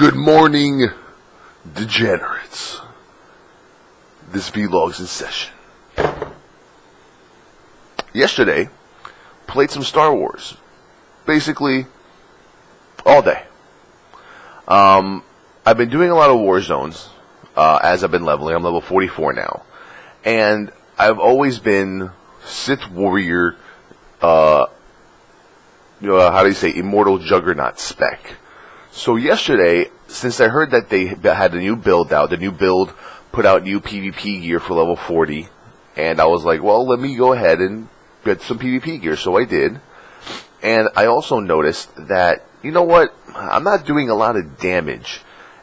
Good morning, degenerates. This vlog's in session. Yesterday, played some Star Wars. Basically, all day. I've been doing a lot of Warzones, as I've been leveling. I'm level 44 now. And I've always been Sith Warrior, how do you say, Immortal Juggernaut spec. So yesterday, since I heard that they had a new build out, the new build put out new PvP gear for level 40, and I was like, well, let me go ahead and get some PvP gear, so I did. And I also noticed that, you know what, I'm not doing a lot of damage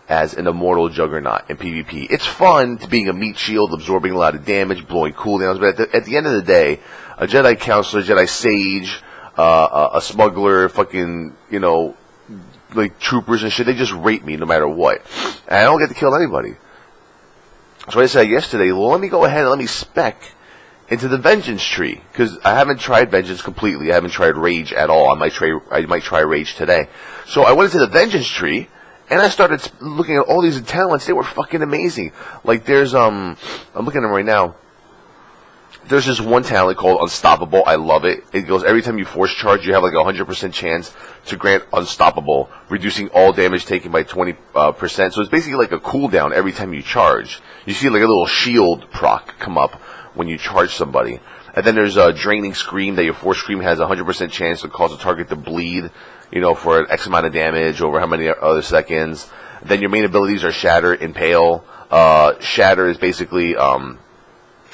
as an Immortal Juggernaut in PvP. It's fun to being a meat shield, absorbing a lot of damage, blowing cooldowns, but at the end of the day, a Jedi Counselor, Jedi Sage, a Smuggler, fucking, like troopers and shit, they just rape me no matter what. And I don't get to kill anybody. So I said yesterday, well, let me go ahead and let me spec into the Vengeance tree, because I haven't tried Vengeance completely. I haven't tried Rage at all. I might try Rage today. So I went into the Vengeance tree, and I started looking at all these talents. They were fucking amazing. Like there's I'm looking at them right now. There's this one talent called Unstoppable. I love it. It goes every time you force charge, you have like a 100% chance to grant Unstoppable, reducing all damage taken by 20%. So it's basically like a cooldown every time you charge. You see like a little shield proc come up when you charge somebody. And then there's a Draining Scream that your Force Scream has a 100% chance to cause a target to bleed, for an X amount of damage over how many other seconds. Then your main abilities are Shatter, Impale. Shatter is basically,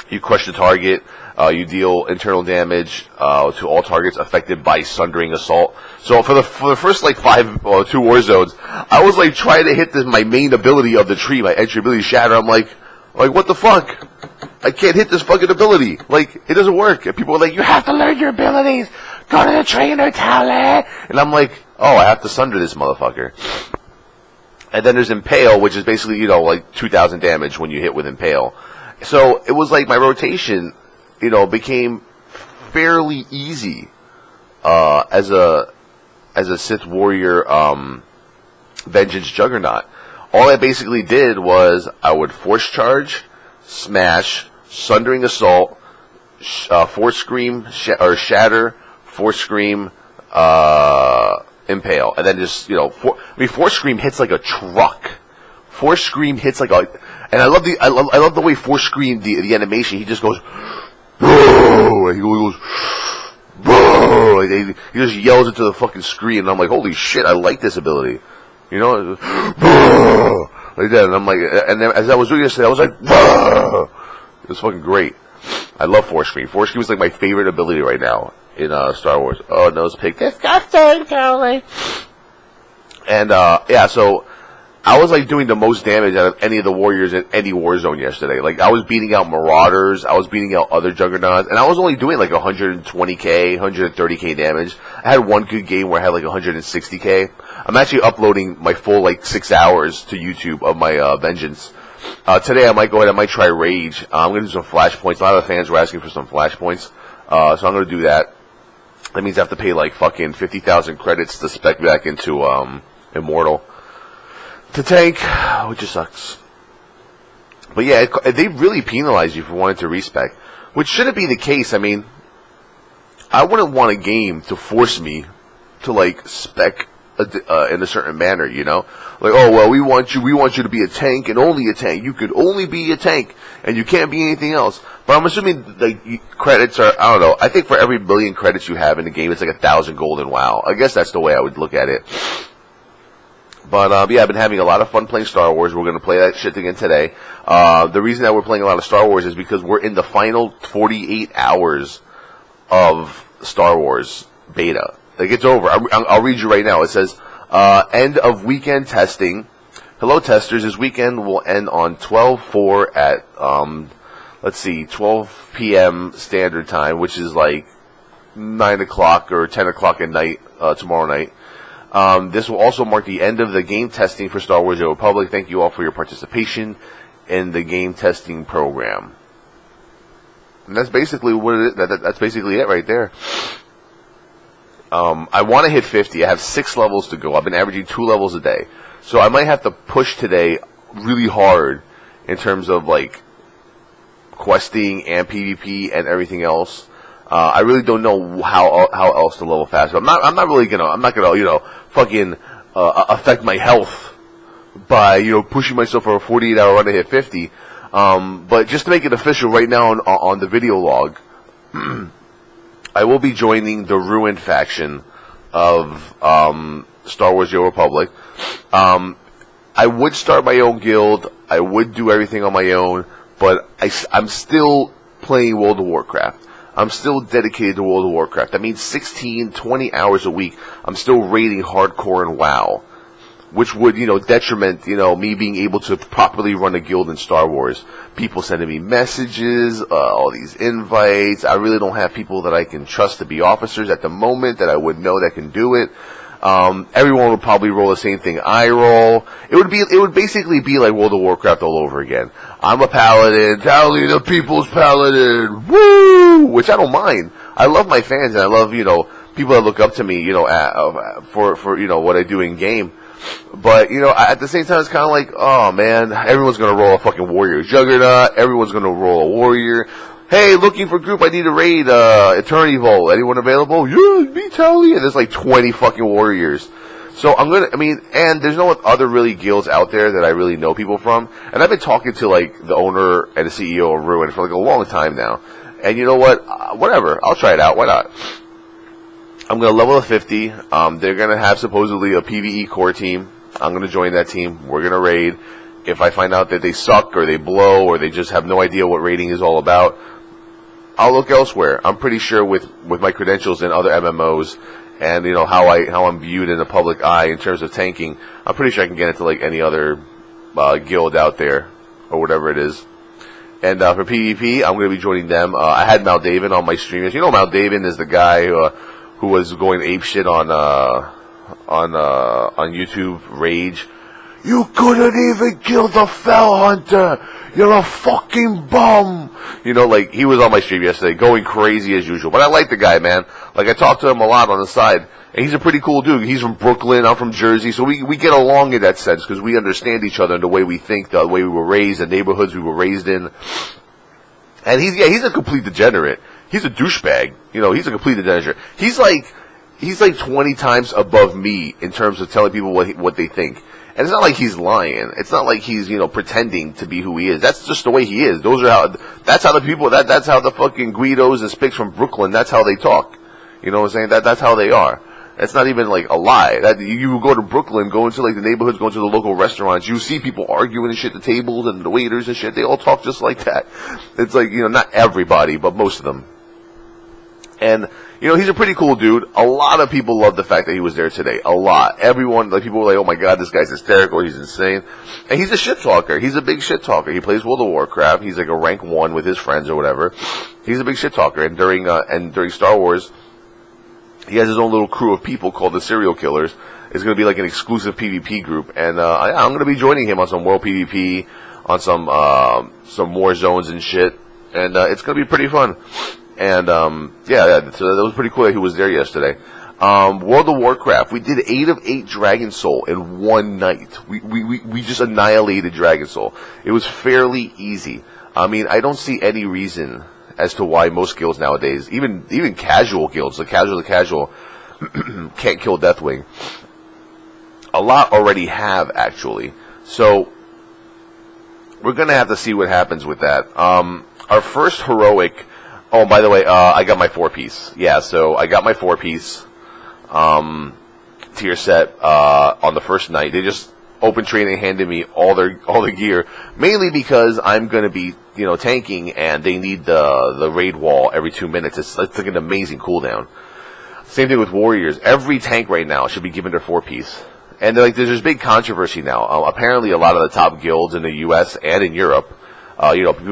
you crush the target, you deal internal damage to all targets affected by Sundering Assault. So for the first like 2 war zones, I was like trying to hit my main ability of the tree, my entry ability Shatter. I'm like what the fuck? I can't hit this fucking ability. Like it doesn't work. And people are like, you have to learn your abilities. Go to the trainer, Towelliee. And I'm like, oh, I have to sunder this motherfucker. And then there's Impale, which is basically like 2,000 damage when you hit with Impale. So it was like my rotation, became fairly easy as a Sith Warrior Vengeance Juggernaut. All I basically did was I would Force Charge, Smash, Sundering Assault, Force Scream, Shatter, Force Scream, Impale, and then just Force Scream hits like a truck. Force Scream hits like a, and I love the way Force Scream the animation. He just goes, bro, he goes, bro, he just yells into the fucking screen, and I'm like, holy shit, I like this ability, bro, like that, and I'm like, and then as I was doing this, I was like, bro, it was fucking great. I love Force Scream. Force Scream is like my favorite ability right now in Star Wars. Oh, nose pig, disgusting, Towelliee. And yeah, so I was like doing the most damage out of any of the warriors in any war zone yesterday. Like I was beating out Marauders, I was beating out other Juggernauts, and I was only doing like 120k, 130k damage. I had one good game where I had like 160k. I'm actually uploading my full like 6 hours to YouTube of my Vengeance. Today I might go ahead, I might try Rage. I'm gonna do some flashpoints. A lot of the fans were asking for some flashpoints, so I'm gonna do that. That means I have to pay like fucking 50,000 credits to spec back into Immortal. To tank, which just sucks. But yeah, they really penalize you for wanting to respec, which shouldn't be the case. I mean, I wouldn't want a game to force me to like spec in a certain manner, Like, oh well, we want you to be a tank and only a tank. You could only be a tank and you can't be anything else. But I'm assuming like credits are, I don't know. I think for every 1,000,000 credits you have in the game, it's like 1,000 gold in WoW. I guess that's the way I would look at it. But, yeah, I've been having a lot of fun playing Star Wars. We're going to play that shit again today. The reason that we're playing a lot of Star Wars is because we're in the final 48 hours of Star Wars beta. Like, it's over. I'll read you right now. It says, end of weekend testing. Hello, testers. This weekend will end on 12/4 at, 12 p.m. Standard Time, which is like 9 o'clock or 10 o'clock at night, tomorrow night. This will also mark the end of the game testing for Star Wars: The Old Republic. Thank you all for your participation in the game testing program. And that's basically what it is. That's basically it right there. I want to hit 50. I have 6 levels to go. I've been averaging 2 levels a day. So I might have to push today really hard in terms of like questing and PvP and everything else. I really don't know how else to level faster. I'm not gonna fucking affect my health by pushing myself for a 48-hour run to hit 50. But just to make it official right now on the video log, I will be joining the Ruined faction of Star Wars: The Old Republic. I would start my own guild. I would do everything on my own, but I'm still playing World of Warcraft. I'm still dedicated to World of Warcraft. That means 16, 20 hours a week. I'm still raiding hardcore in WoW, which would, detriment, me being able to properly run a guild in Star Wars. People sending me messages, all these invites. I really don't have people that I can trust to be officers at the moment that I would know that can do it. Everyone would probably roll the same thing I roll. It would basically be like World of Warcraft all over again. I'm a paladin, Towelliee the people's paladin, woo! Which I don't mind. I love my fans and I love, people that look up to me, for what I do in game. But, at the same time, it's kind of like, oh man, everyone's gonna roll a fucking warrior juggernaut, everyone's gonna roll a warrior. Hey, looking for group, I need a raid, Eternity Vault. Anyone available? Yeah, me, Towelliee. And there's like 20 fucking warriors. So and there's no other really guilds out there that I really know people from. And I've been talking to like the owner and the CEO of Ruin for like a long time now. And you know what? Whatever. I'll try it out. Why not? I'm going to level to 50. They're going to have supposedly a PvE core team. I'm going to join that team. We're going to raid. If I find out that they suck or they blow or they just have no idea what raiding is all about, I'll look elsewhere. I'm pretty sure with my credentials in other MMOs and how I'm viewed in the public eye in terms of tanking, I'm pretty sure I can get into like any other guild out there or whatever it is. And for PvP, I'm going to be joining them. I had Maldin on my stream. Maldin is the guy who was going apeshit on YouTube Rage. You couldn't even kill the Fell Hunter! You're a fucking bum! He was on my stream yesterday, going crazy as usual. But I like the guy, man. Like, I talk to him a lot on the side. And he's a pretty cool dude. He's from Brooklyn, I'm from Jersey, so we get along in that sense, because we understand each other and the way we think, the way we were raised, the neighborhoods we were raised in. And he's a complete degenerate. He's a douchebag. He's a complete degenerate. He's like 20 times above me in terms of telling people what they think. And it's not like he's lying. It's not like he's, pretending to be who he is. That's just the way he is. That's how the people, that's how the fucking Guidos and Spics from Brooklyn, that's how they talk. You know what I'm saying? That's how they are. It's not even like a lie. That you go to Brooklyn, go into like the neighborhoods, go into the local restaurants, you see people arguing and shit, the tables and the waiters and shit, they all talk just like that. It's like, not everybody, but most of them. And, he's a pretty cool dude. A lot of people love the fact that he was there today. A lot. Everyone, people were like, oh my god, this guy's hysterical, he's insane. And he's a shit talker. He's a big shit talker. He plays World of Warcraft. He's like a rank 1 with his friends or whatever. He's a big shit talker. And during Star Wars, he has his own little crew of people called the Serial Killers. It's going to be like an exclusive PvP group. And, I'm going to be joining him on some World PvP, on some Warzones and shit. And, it's going to be pretty fun. And, so that was pretty cool that he was there yesterday. World of Warcraft, we did 8 of 8 Dragon Soul in one night. We just annihilated Dragon Soul. It was fairly easy. I don't see any reason as to why most guilds nowadays, even casual guilds, the casual, can't kill Deathwing. A lot already have, actually. So, we're gonna have to see what happens with that. Our first heroic... Oh, by the way, I got my 4-piece. Yeah, so I got my 4-piece tier set on the first night. They just open training handed me all the gear, mainly because I'm gonna be tanking and they need the raid wall every 2 minutes. It's like an amazing cooldown. Same thing with warriors. Every tank right now should be given their 4-piece. And there's big controversy now. Apparently, a lot of the top guilds in the U.S. and in Europe,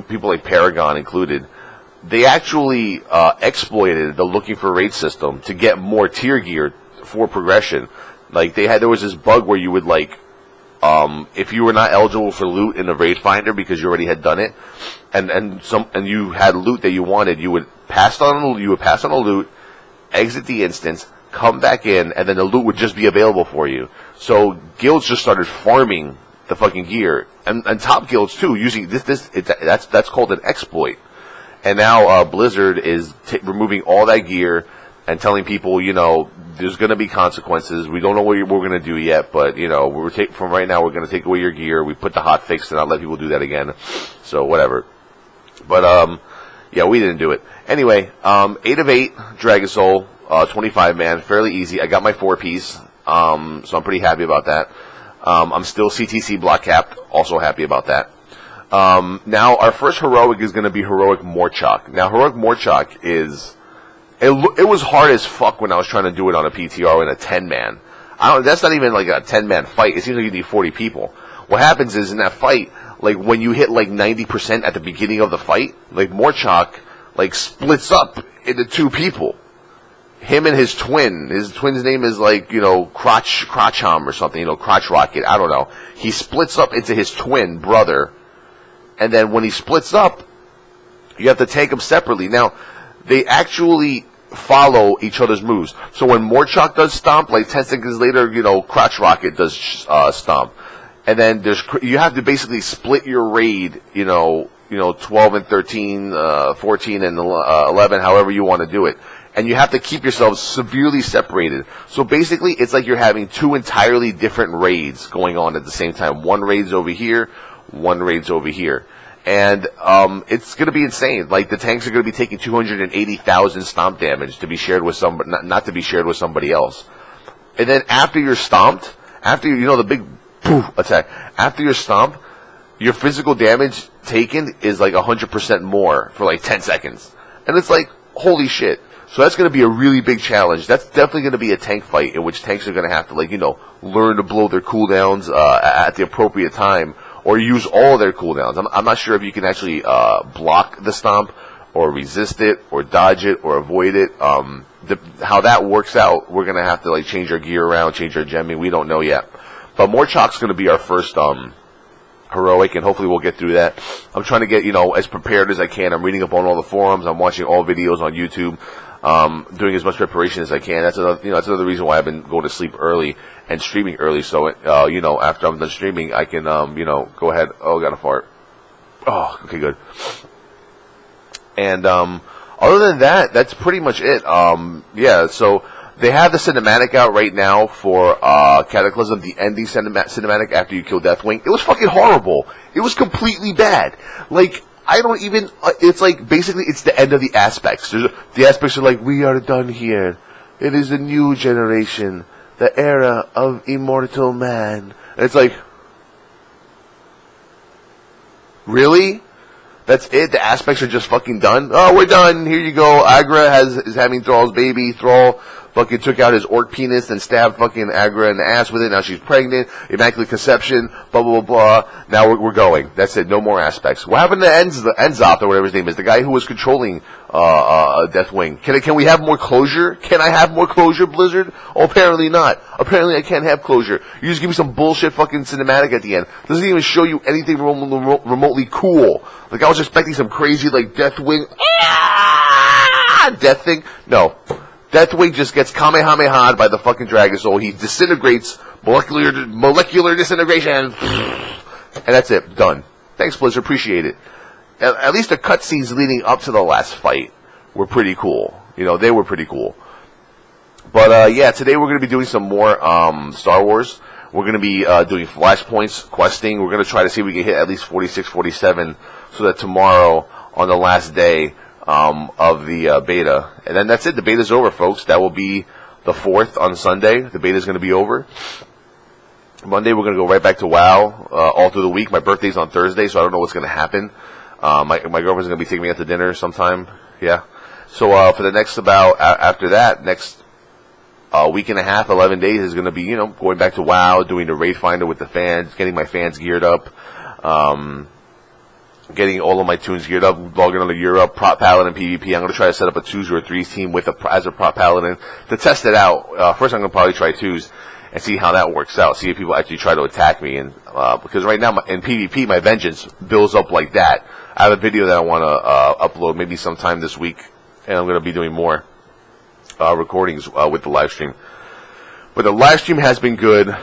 people like Paragon included, they actually exploited the looking for raid system to get more tier gear for progression. Like there was this bug where you would if you were not eligible for loot in the raid finder because you already had done it, and you had loot that you wanted, you would pass on a loot, exit the instance, come back in, and then the loot would just be available for you. So guilds just started farming the fucking gear, and top guilds too, using that's called an exploit. And now Blizzard is removing all that gear and telling people, you know, there's going to be consequences. We don't know what we're going to do yet, but, you know, from right now, we're going to take away your gear. We put the hot fix to not let people do that again. So, whatever. But, yeah, we didn't do it. Anyway, 8 of 8, Dragon Soul, 25-man, fairly easy. I got my 4-piece, so I'm pretty happy about that. I'm still CTC block capped, also happy about that. Now, our first heroic is going to be Heroic Morchock. Now, Heroic Morchock is... It was hard as fuck when I was trying to do it on a PTR in a 10-man. That's not even like a 10-man fight. It seems like you need 40 people. What happens is in that fight, like when you hit like 90% at the beginning of the fight, like Morchock like splits up into 2 people. Him and his twin. His twin's name is like, you know, Crotchom or something, you know, Crotch Rocket. I don't know. He splits up into his twin brother. And then when he splits up, you have to take them separately. Now, they actually follow each other's moves. So when Morchock does stomp, like 10 seconds later, you know, Crotch Rocket does stomp. And then you have to basically split your raid, you know, 12 and 13, 14 and 11, however you want to do it. And you have to keep yourselves severely separated. So basically, it's like you're having 2 entirely different raids going on at the same time. One raid's over here, one raid's over here. And it's going to be insane. Like, the tanks are going to be taking 280,000 stomp damage to be shared with somebody, not to be shared with somebody else. And then after you're stomped, after you know the big poof attack, after you're stomped, your physical damage taken is like 100% more for like 10 seconds. And it's like, holy shit. So that's going to be a really big challenge. That's definitely going to be a tank fight in which tanks are going to have to, like, you know, learn to blow their cooldowns at the appropriate time. Or use all of their cooldowns. I'm not sure if you can actually block the stomp, or resist it, or dodge it, or avoid it. How that works out, we're gonna have to like change our gear around, change our gemming. We don't know yet. But Morchock's gonna be our first heroic, and hopefully we'll get through that. I'm trying to get, you know, as prepared as I can. I'm reading up on all the forums. I'm watching all videos on YouTube. Doing as much preparation as I can. That's another reason why I've been going to sleep early and streaming early. So, you know, after I'm done streaming, I can, you know, go ahead. Oh, got a fart. Oh, okay, good. And, other than that, that's pretty much it. Yeah, so they have the cinematic out right now for, Cataclysm, the ending cinematic after you kill Deathwing. It was fucking horrible. It was completely bad. Like, I don't even, it's like, basically, it's the end of the aspects. The aspects are like, we are done here. It is a new generation. The era of immortal man. And it's like, really? That's it? The aspects are just fucking done? Oh, we're done. Here you go. Agra is having Thrall's baby. Thrall fucking took out his orc penis and stabbed fucking Agra in the ass with it. Now she's pregnant. Immaculate conception. Blah, blah, blah, blah. Now we're going. That's it. No more aspects. What happened to Enzoth or whatever his name is? The guy who was controlling Deathwing. Can we have more closure? Can I have more closure, Blizzard? Oh, apparently not. Apparently I can't have closure. You just give me some bullshit fucking cinematic at the end. Doesn't even show you anything remotely cool. Like, I was expecting some crazy, like, Deathwing death thing. No. Deathwing just gets Kamehameha'd by the fucking Dragon Soul. He disintegrates, molecular disintegration, and that's it. Done. Thanks, Blizzard. Appreciate it. At least the cutscenes leading up to the last fight were pretty cool. You know, they were pretty cool. But, yeah, today we're going to be doing some more Star Wars. We're going to be doing flashpoints, questing. We're going to try to see if we can hit at least 46, 47, so that tomorrow, on the last day of the beta, and then that's it. The beta's over, folks. That will be the 4th on Sunday. The beta's going to be over. Monday, we're going to go right back to WoW all through the week. My birthday's on Thursday, so I don't know what's going to happen. My girlfriend's going to be taking me out to dinner sometime. Yeah. So for the next after that, next week and a half, 11 days is going to be, you know, going back to WoW, doing the raid finder with the fans, getting my fans geared up, getting all of my tunes geared up, logging on to Europe, Prot Paladin PvP. I'm going to try to set up a 2s or a 3s team as a Prot Paladin to test it out. First, I'm going to probably try 2s and see how that works out, see if people actually try to attack me. And because right now in PvP, my Vengeance builds up like that. I have a video that I want to upload maybe sometime this week, and I'm going to be doing more. recordings with the live stream. But the live stream has been good.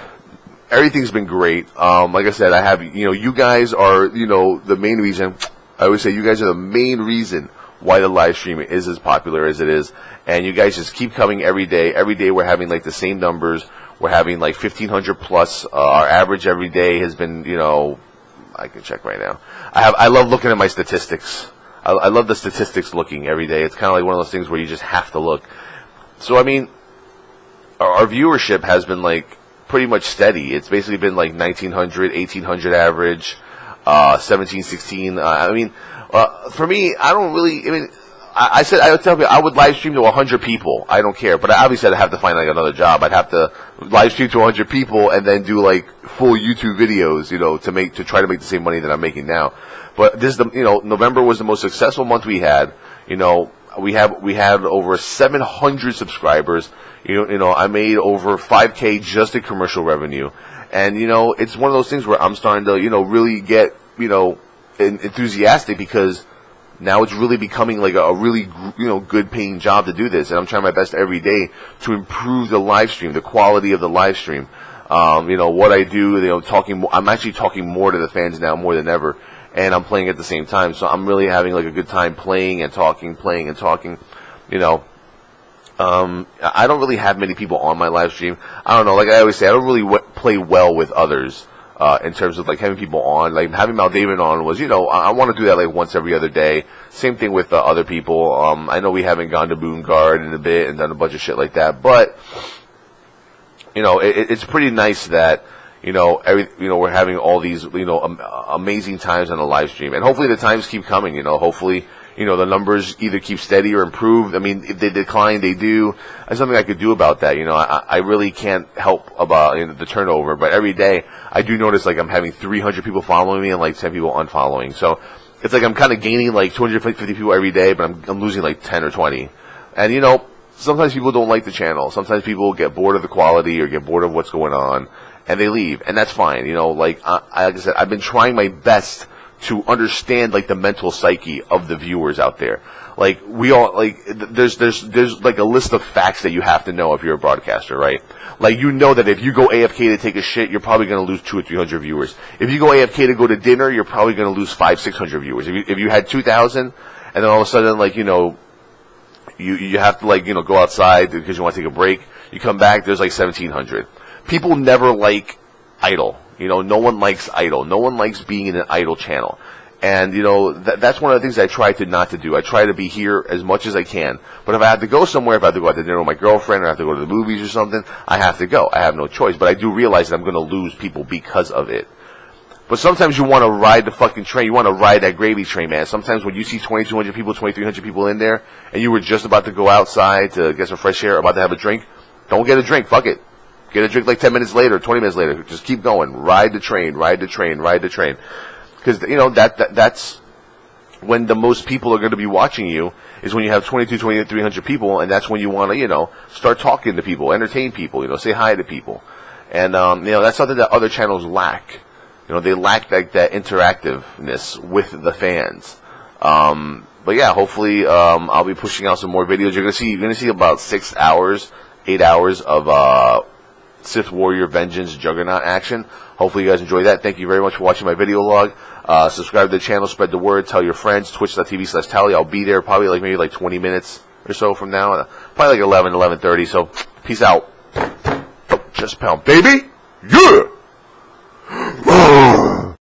Everything's been great. Like I said, I have, you guys are, the main reason. I always say you guys are the main reason why the live stream is as popular as it is. And you guys just keep coming every day. Every day we're having like the same numbers. We're having like 1,500 plus. Our average every day has been, I can check right now. I love looking at my statistics. I love the statistics looking every day. It's kind of like one of those things where you just have to look. So, I mean, our viewership has been like pretty much steady. It's basically been like 1,900, 1,800 average, 17, 16. I mean, for me, I don't really, I would tell people I would live stream to 100 people. I don't care. But obviously I'd have to find like another job. I'd have to live stream to 100 people and then do like full YouTube videos, to try to make the same money that I'm making now. But this is November was the most successful month we had. We had over 700 subscribers. I made over 5K just in commercial revenue. And, it's one of those things where I'm starting to, really get, enthusiastic because now it's really becoming like a really, good paying job to do this. And I'm trying my best every day to improve the live stream, the quality of the live stream. What I do, I'm actually talking more to the fans now more than ever. And I'm playing at the same time. So I'm really having like a good time playing and talking. I don't really have many people on my live stream. I don't know, like I always say, I don't really play well with others in terms of like having people on. Like having Maldin on was, I want to do that like once every other day. Same thing with other people. I know we haven't gone to Boonguard in a bit and done a bunch of shit like that, but it's pretty nice that we're having all these amazing times on the live stream, and hopefully the times keep coming. Hopefully. The numbers either keep steady or improve. I mean, if they decline, they do. There's something I could do about that. I really can't help about the turnover, but every day I do notice like I'm having 300 people following me and like 10 people unfollowing. So it's like I'm kind of gaining like 250 people every day, but I'm losing like 10 or 20. And sometimes people don't like the channel. Sometimes people get bored of the quality or get bored of what's going on, and they leave, and that's fine. Like I said, I've been trying my best to understand like the mental psyche of the viewers out there. Like we all there's like a list of facts that you have to know if you're a broadcaster, right? Like that if you go AFK to take a shit, you're probably going to lose 200 or 300 viewers. If you go AFK to go to dinner, you're probably going to lose 500-600 viewers. If you had 2,000 and then all of a sudden like you have to like go outside because you want to take a break, you come back, there's like 1,700. People never like idle. No one likes idle. No one likes being in an idle channel. And, that's one of the things I try to not to do. I try to be here as much as I can. But if I have to go somewhere, if I have to go out to dinner with my girlfriend, or I have to go to the movies or something, I have to go. I have no choice. But I do realize that I'm going to lose people because of it. But sometimes you want to ride the fucking train. You want to ride that gravy train, man. Sometimes when you see 2,200 people, 2,300 people in there, and you were just about to go outside to get some fresh air, about to have a drink, don't get a drink. Fuck it. Get a drink like 10 minutes later, 20 minutes later. Just keep going. Ride the train, ride the train, ride the train. Because, that's when the most people are going to be watching you, is when you have 300 people, and that's when you want to, start talking to people, entertain people, say hi to people. And, that's something that other channels lack. They lack that interactiveness with the fans. But yeah, hopefully, I'll be pushing out some more videos. You're going to see about 6 hours, 8 hours of, Sith Warrior Vengeance Juggernaut action. Hopefully you guys enjoy that. Thank you very much for watching my video log. Subscribe to the channel, spread the word, tell your friends, twitch.tv/Towelliee. I'll be there probably maybe 20 minutes or so from now. Probably 11:30. So peace out. Just pound, baby. Yeah!